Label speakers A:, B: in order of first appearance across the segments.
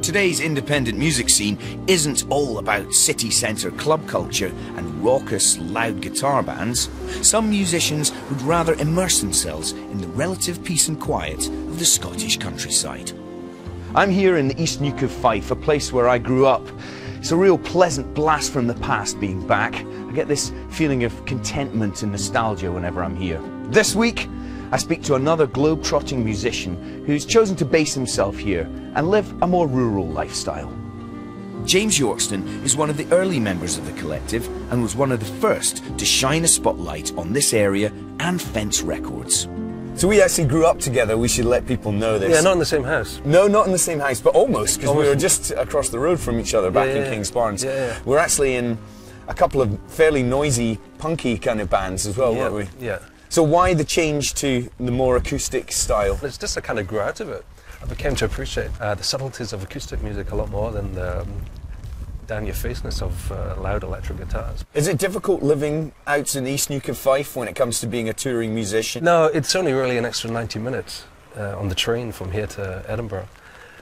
A: Today's independent music scene isn't all about city centre club culture and raucous, loud guitar bands. Some musicians would rather immerse themselves in the relative peace and quiet of the Scottish countryside. I'm here in the East Neuk of Fife, a place where I grew up. It's a real pleasant blast from the past being back. I get this feeling of contentment and nostalgia whenever I'm here. This week, I speak to another globe-trotting musician who's chosen to base himself here and live a more rural lifestyle. James Yorkston is one of the early members of the collective and was one of the first to shine a spotlight on this area and Fence Records.
B: So we actually grew up together, we should let people know this.
C: Yeah, not in the same house.
B: No, not in the same house, but almost, because we were just across the road from each other back in Kings Barnes. We're actually in a couple of fairly noisy, punky kind of bands as well, weren't we?
C: Yeah.
B: So why the change to the more acoustic style?
C: It's just I kind of grew out of it. I became to appreciate the subtleties of acoustic music a lot more than the down-your-faceness of loud electric guitars.
B: Is it difficult living out in East Neuk of Fife when it comes to being a touring musician?
C: No, it's only really an extra 90 minutes on the train from here to Edinburgh.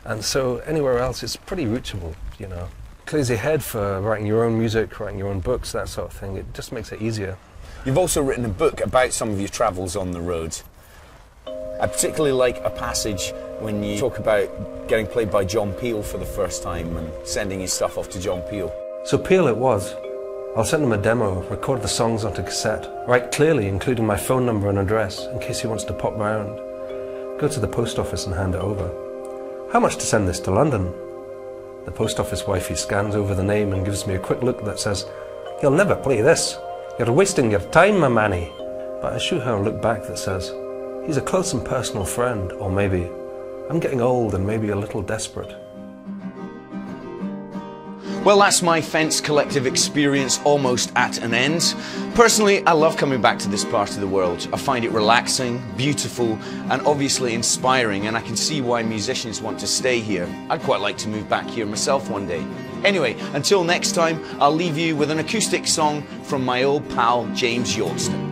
C: And so anywhere else it's pretty reachable, you know. Clears your head for writing your own music, writing your own books, that sort of thing. It just makes it easier.
B: You've also written a book about some of your travels on the road. I particularly like a passage when you talk about getting played by John Peel for the first time and sending his stuff off to John Peel.
C: So Peel it was. I'll send him a demo, record the songs onto cassette, write clearly including my phone number and address in case he wants to pop round. Go to the post office and hand it over. How much to send this to London? The post office wifey scans over the name and gives me a quick look that says, "He'll never play this. You're wasting your time, my manny." But I shoot her a look back that says, "He's a close and personal friend," or maybe, "I'm getting old and maybe a little desperate."
A: Well, that's my Fence collective experience almost at an end. Personally, I love coming back to this part of the world. I find it relaxing, beautiful, and obviously inspiring, and I can see why musicians want to stay here. I'd quite like to move back here myself one day. Anyway, until next time, I'll leave you with an acoustic song from my old pal, James Yorkston.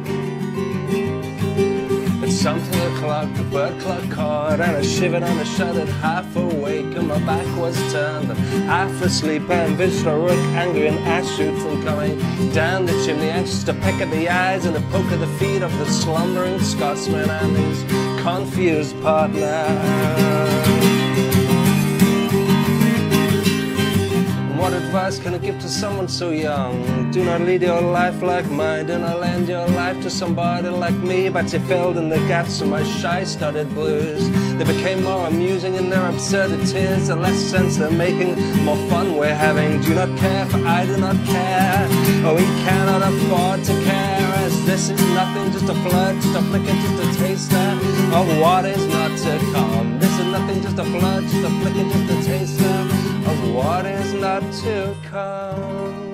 C: It's something o'clock, the bird clock caught, and I shivered and I shuddered, half awake, and my back was turned, and half asleep, and visited a rook, angry and ash shooting, coming down the chimney, anxious to peck at the eyes and a poke at the feet of the slumbering Scotsman and his confused partner. What advice can I give to someone so young? Do not lead your life like mine. Do not lend your life to somebody like me. But you filled in the gaps of my shy-studded blues. They became more amusing in their absurdities. The less sense they're making, more fun we're having. Do not care, for I do not care. Oh, we cannot afford to care. As this is nothing, just a flirt, just a flicker, just a taster of what is not to come. This is nothing, just a flirt, just a flicker, just a taster of what is not to come.